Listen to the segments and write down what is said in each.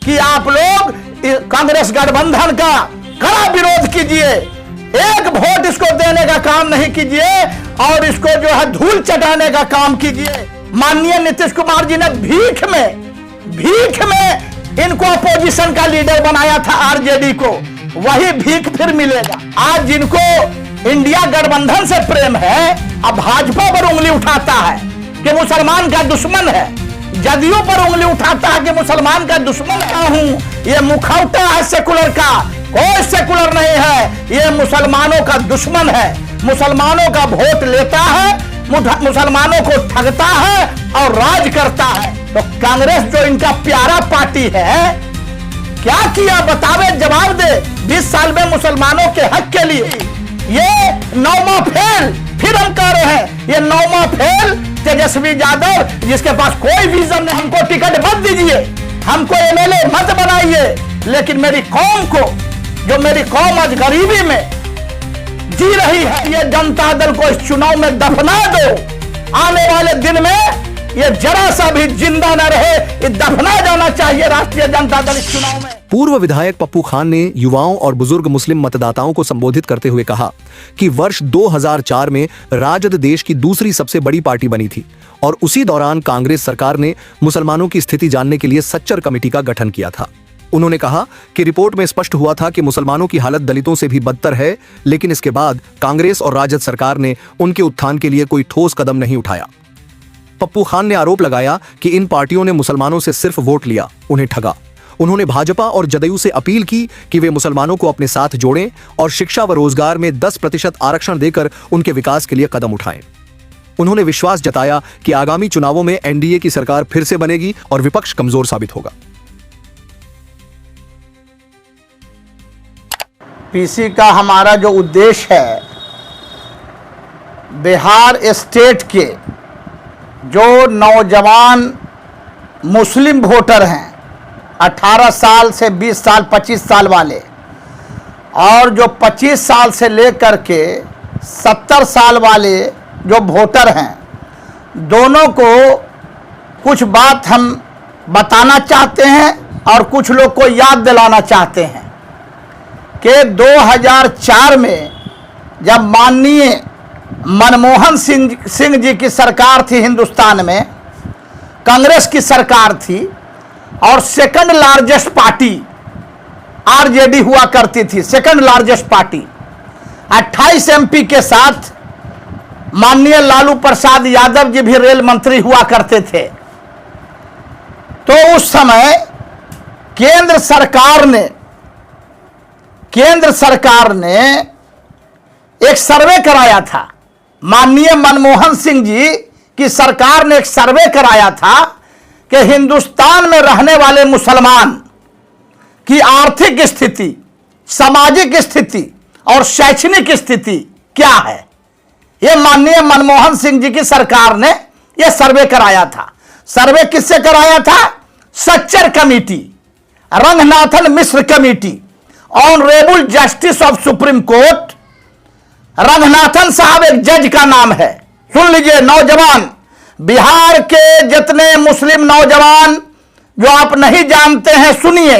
कि आप लोग कांग्रेस गठबंधन का कड़ा विरोध कीजिए, एक वोट इसको देने का काम नहीं कीजिए और इसको जो है धूल चटाने का काम कीजिए। माननीय नीतीश कुमार जी ने भीख में इनको अपोजिशन का लीडर बनाया था आरजेडी को, वही भीख फिर मिलेगा। आज जिनको इंडिया गठबंधन से प्रेम है, अब भाजपा पर उंगली उठाता है कि मुसलमान का दुश्मन है, जदयू पर उंगली उठाता है कि मुसलमान का दुश्मन का हूं। ये मुखौटा है सेकुलर का, कोई सेकुलर नहीं है, ये मुसलमानों का दुश्मन है, मुसलमानों का वोट लेता है, मुसलमानों को ठगता है और राज करता है। तो कांग्रेस जो इनका प्यारा पार्टी है, क्या किया बतावे, जवाब दे। 20 साल में मुसलमानों के हक के लिए ये 9वां फेल, फिर हम कह रहे हैं ये 9वां फेल। तेजस्वी यादव जिसके पास कोई विजन नहीं, हमको टिकट मत दीजिए, हमको एमएलए मत बनाइए, लेकिन मेरी कौम को, जो मेरी कौम आज गरीबी में जी रही है, ये जनता दल को इस चुनाव में दफना दो। आने वाले दिन में ये जरा सा भी जिंदा न रहे, ये दफना जाना चाहिए राष्ट्रीय जनता दल इस चुनाव में। पूर्व विधायक पप्पू खान ने युवाओं और बुजुर्ग मुस्लिम मतदाताओं को संबोधित करते हुए कहा कि वर्ष 2004 में राजद देश की दूसरी सबसे बड़ी पार्टी बनी थी और उसी दौरान कांग्रेस सरकार ने मुसलमानों की स्थिति जानने के लिए सच्चर कमेटी का गठन किया था। उन्होंने कहा कि रिपोर्ट में स्पष्ट हुआ था कि मुसलमानों की हालत दलितों से भी बदतर है, लेकिन इसके बाद कांग्रेस और राजद सरकार ने उनके उत्थान के लिए कोई ठोस कदम नहीं उठाया। पप्पू खान ने आरोप लगाया कि इन पार्टियों ने मुसलमानों से सिर्फ वोट लिया, उन्हें ठगा। उन्होंने भाजपा और जदयू से अपील की कि वे मुसलमानों को अपने साथ जोड़ें और शिक्षा व रोजगार में 10% आरक्षण देकर उनके विकास के लिए कदम उठाएं। उन्होंने विश्वास जताया कि आगामी चुनावों में एनडीए की सरकार फिर से बनेगी और विपक्ष कमजोर साबित होगा। पीसी का हमारा जो उद्देश्य है, बिहार स्टेट के जो नौजवान मुस्लिम वोटर हैं, 18 साल से 20 साल 25 साल वाले, और जो 25 साल से लेकर के 70 साल वाले जो वोटर हैं, दोनों को कुछ बात हम बताना चाहते हैं और कुछ लोग को याद दिलाना चाहते हैं कि 2004 में जब माननीय मनमोहन सिंह जी की सरकार थी हिंदुस्तान में, कांग्रेस की सरकार थी और सेकंड लार्जेस्ट पार्टी आरजेडी हुआ करती थी, सेकंड लार्जेस्ट पार्टी 28 एमपी के साथ माननीय लालू प्रसाद यादव जी भी रेल मंत्री हुआ करते थे। तो उस समय केंद्र सरकार ने एक सर्वे कराया था। माननीय मनमोहन सिंह जी की सरकार ने एक सर्वे कराया था कि हिंदुस्तान में रहने वाले मुसलमान की आर्थिक स्थिति, सामाजिक स्थिति और शैक्षणिक स्थिति क्या है। यह माननीय मनमोहन सिंह जी की सरकार ने यह सर्वे कराया था। सर्वे किससे कराया था? Sachar committee, Ranganathan Mishra committee, honourable justice of supreme court Ranganathan साहब एक जज का नाम है। सुन लीजिए नौजवान, बिहार के जितने मुस्लिम नौजवान जो आप नहीं जानते हैं सुनिए,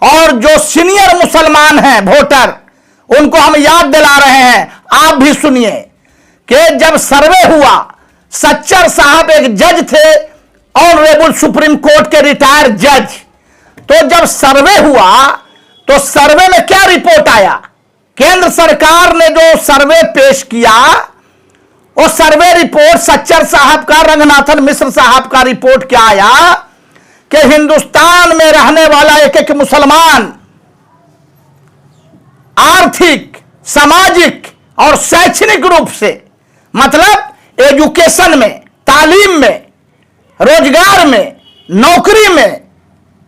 और जो सीनियर मुसलमान हैं वोटर, उनको हम याद दिला रहे हैं, आप भी सुनिए कि जब सर्वे हुआ, सच्चर साहब एक जज थे, ऑनरेबल सुप्रीम कोर्ट के रिटायर्ड जज। तो जब सर्वे हुआ तो सर्वे में क्या रिपोर्ट आया? केंद्र सरकार ने जो सर्वे पेश किया, वो सर्वे रिपोर्ट सच्चर साहब का, रंगनाथन मिश्र साहब का रिपोर्ट क्या आया कि हिंदुस्तान में रहने वाला एक एक मुसलमान आर्थिक, सामाजिक और शैक्षणिक रूप से, मतलब एजुकेशन में, तालीम में, रोजगार में, नौकरी में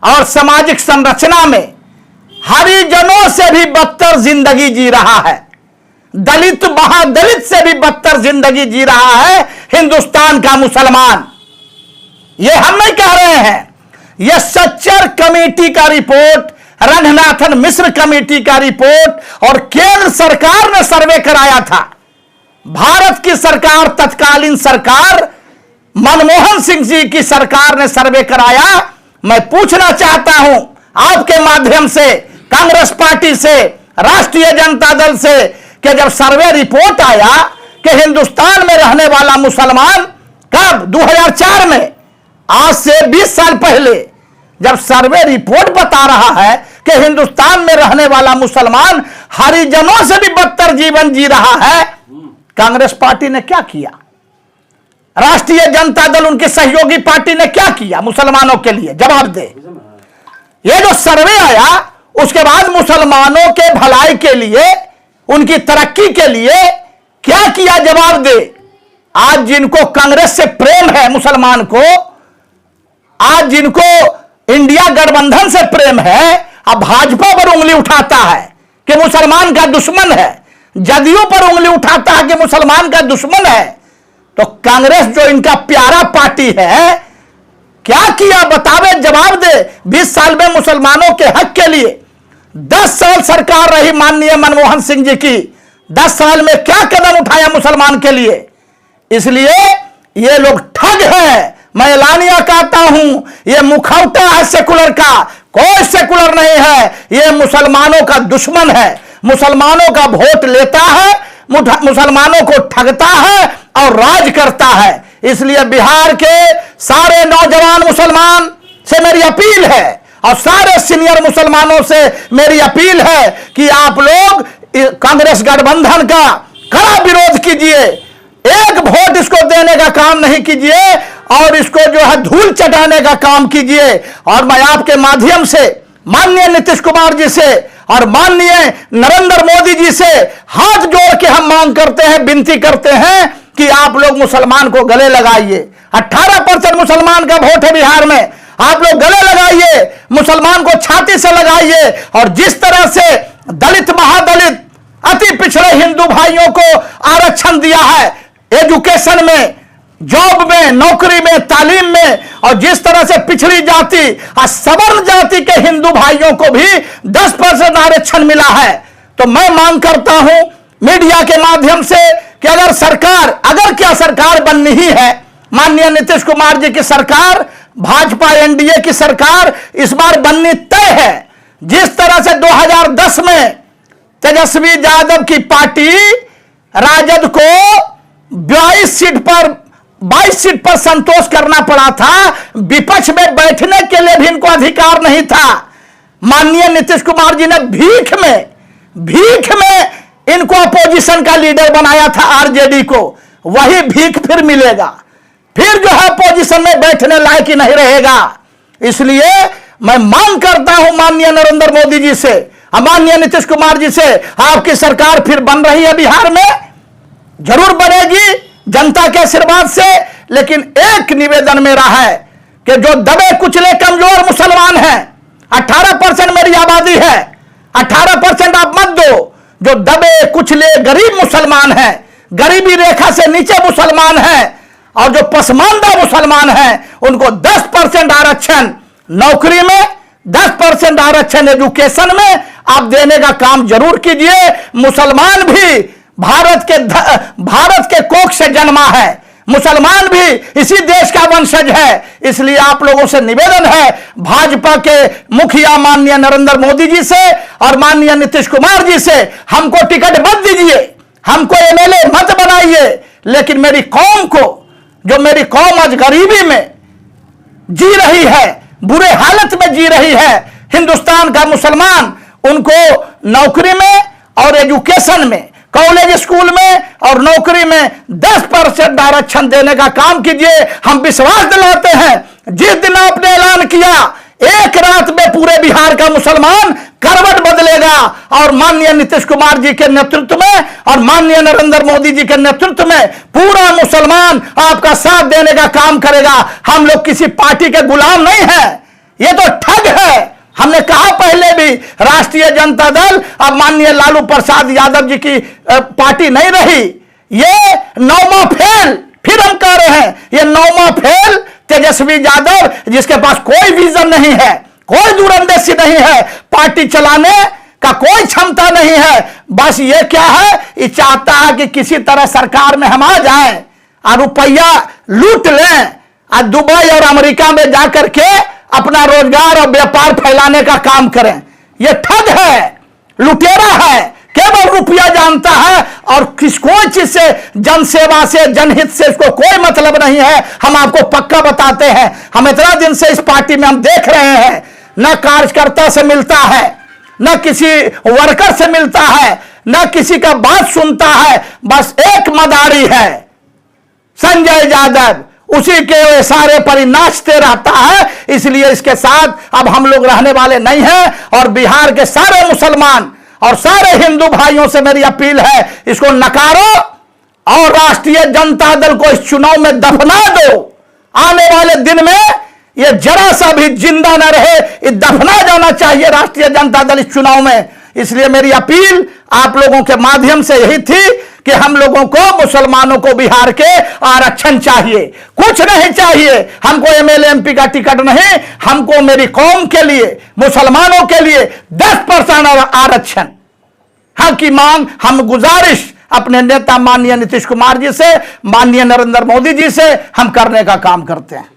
और सामाजिक संरचना में हरिजनों से भी बदतर जिंदगी जी रहा है। दलित, महादलित से भी बदतर जिंदगी जी रहा है हिंदुस्तान का मुसलमान। यह हम नहीं कह रहे हैं, यह सच्चर कमेटी का रिपोर्ट, रंगनाथन मिश्र कमेटी का रिपोर्ट और केंद्र सरकार ने सर्वे कराया था। भारत की सरकार, तत्कालीन सरकार मनमोहन सिंह जी की सरकार ने सर्वे कराया। मैं पूछना चाहता हूं आपके माध्यम से, कांग्रेस पार्टी से, राष्ट्रीय जनता दल से, कि जब सर्वे रिपोर्ट आया कि हिंदुस्तान में रहने वाला मुसलमान, कब? 2004 में, आज से 20 साल पहले, जब सर्वे रिपोर्ट बता रहा है कि हिंदुस्तान में रहने वाला मुसलमान हरिजनों से भी बदतर जीवन जी रहा है, कांग्रेस पार्टी ने क्या किया? राष्ट्रीय जनता दल, उनकी सहयोगी पार्टी ने क्या किया मुसलमानों के लिए? जवाब दे। ये जो सर्वे आया, उसके बाद मुसलमानों के भलाई के लिए, उनकी तरक्की के लिए क्या किया? जवाब दे। आज जिनको कांग्रेस से प्रेम है मुसलमान को, आज जिनको इंडिया गठबंधन से प्रेम है, अब भाजपा पर उंगली उठाता है कि मुसलमान का दुश्मन है, जदयू पर उंगली उठाता है कि मुसलमान का दुश्मन है, तो कांग्रेस जो इनका प्यारा पार्टी है, क्या किया? बतावे, जवाब दे। 20 साल में मुसलमानों के हक के लिए 10 साल सरकार रही माननीय मनमोहन सिंह जी की, 10 साल में क्या कदम उठाया मुसलमान के लिए? इसलिए ये लोग ठग हैं। मैं एलानिया कहता हूं, ये मुखौटा है सेकुलर का, कोई सेकुलर नहीं है, ये मुसलमानों का दुश्मन है, मुसलमानों का वोट लेता है, मुसलमानों को ठगता है और राज करता है। इसलिए बिहार के सारे नौजवान मुसलमान से मेरी अपील है और सारे सीनियर मुसलमानों से मेरी अपील है कि आप लोग कांग्रेस गठबंधन का कड़ा विरोध कीजिए, एक वोट इसको देने का काम नहीं कीजिए और इसको जो है धूल चटाने का काम कीजिए। और मैं आपके माध्यम से माननीय नीतीश कुमार जी से और माननीय नरेंद्र मोदी जी से हाथ जोड़ के हम मांग करते हैं, विनती करते हैं कि आप लोग मुसलमान को गले लगाइए। 18% मुसलमान का वोट है बिहार में, आप लोग गले लगाइए, मुसलमान को छाती से लगाइए। और जिस तरह से दलित, महादलित, अति पिछड़े हिंदू भाइयों को आरक्षण दिया है एजुकेशन में, जॉब में, नौकरी में, तालीम में, और जिस तरह से पिछड़ी जाति और सवर्ण जाति के हिंदू भाइयों को भी 10% आरक्षण मिला है, तो मैं मांग करता हूं मीडिया के माध्यम से कि अगर क्या सरकार बननी ही है, माननीय नीतीश कुमार जी की सरकार, भाजपा एनडीए की सरकार इस बार बननी तय है। जिस तरह से 2010 में तेजस्वी यादव की पार्टी राजद को 22 सीट पर संतोष करना पड़ा था, विपक्ष में बैठने के लिए भी इनको अधिकार नहीं था। माननीय नीतीश कुमार जी ने भीख में इनको अपोजिशन का लीडर बनाया था आरजेडी को, वही भीख फिर मिलेगा, फिर जो है अपोजिशन में बैठने लायक ही नहीं रहेगा। इसलिए मैं मांग करता हूं माननीय नरेंद्र मोदी जी से, माननीय नीतीश कुमार जी से, आपकी सरकार फिर बन रही है बिहार में, जरूर बनेगी जनता के आशीर्वाद से। लेकिन एक निवेदन मेरा है कि जो दबे कुचले कमजोर मुसलमान हैं, 18% मेरी आबादी है, 18% आप मत दो, जो दबे कुचले गरीब मुसलमान हैं, गरीबी रेखा से नीचे मुसलमान हैं, और जो पसमानदा मुसलमान हैं, उनको 10% आरक्षण नौकरी में, 10% आरक्षण एजुकेशन में आप देने का काम जरूर कीजिए। मुसलमान भी भारत के कोख से जन्मा है, मुसलमान भी इसी देश का वंशज है। इसलिए आप लोगों से निवेदन है, भाजपा के मुखिया माननीय नरेंद्र मोदी जी से और माननीय नीतीश कुमार जी से, हमको टिकट मत दीजिए, हमको एमएलए मत बनाइए, लेकिन मेरी कौम को, जो मेरी कौम आज गरीबी में जी रही है, बुरे हालत में जी रही है, हिंदुस्तान का मुसलमान, उनको नौकरी में और एजुकेशन में, कॉलेज स्कूल में और नौकरी में 10% आरक्षण देने का काम कीजिए। हम विश्वास दिलाते हैं, जिस दिन आपने ऐलान किया, एक रात में पूरे बिहार का मुसलमान करवट बदलेगा और माननीय नीतीश कुमार जी के नेतृत्व में और माननीय नरेंद्र मोदी जी के नेतृत्व में पूरा मुसलमान आपका साथ देने का काम करेगा। हम लोग किसी पार्टी के गुलाम नहीं हैं, ये तो ठग है। हमने कहा पहले भी, राष्ट्रीय जनता दल अब माननीय लालू प्रसाद यादव जी की पार्टी नहीं रही, ये 9वां फेल, फिर हम कह रहे हैं ये 9वां फेल तेजस्वी यादव, जिसके पास कोई विजन नहीं है, कोई दूरंदेशी नहीं है, पार्टी चलाने का कोई क्षमता नहीं है। बस ये क्या है, ये चाहता है कि किसी तरह सरकार में हम आ जाएं और रुपया लूट लें और दुबई और अमेरिका में जाकर के अपना रोजगार और व्यापार फैलाने का काम करें। यह ठग है, लुटेरा है, केवल रुपया जानता है और कोई चीज से, जनसेवा से, जनहित से इसको कोई मतलब नहीं है। हम आपको पक्का बताते हैं, हम इतना दिन से इस पार्टी में हम देख रहे हैं, न कार्यकर्ता से मिलता है, न किसी वर्कर से मिलता है, न किसी का बात सुनता है, बस एक मदारी है संजय यादव, उसी के सारे पर नाचते रहता है। इसलिए इसके साथ अब हम लोग रहने वाले नहीं हैं और बिहार के सारे मुसलमान और सारे हिंदू भाइयों से मेरी अपील है, इसको नकारो और राष्ट्रीय जनता दल को इस चुनाव में दफना दो। आने वाले दिन में यह जरा सा भी जिंदा न रहे, ये दफना जाना चाहिए राष्ट्रीय जनता दल इस चुनाव में। इसलिए मेरी अपील आप लोगों के माध्यम से यही थी कि हम लोगों को, मुसलमानों को बिहार के आरक्षण चाहिए, कुछ नहीं चाहिए हमको एमएलए एमपी का टिकट नहीं, हमको मेरी कौम के लिए, मुसलमानों के लिए 10% आरक्षण हक की मांग, हम गुजारिश अपने नेता माननीय नीतीश कुमार जी से, माननीय नरेंद्र मोदी जी से हम करने का काम करते हैं।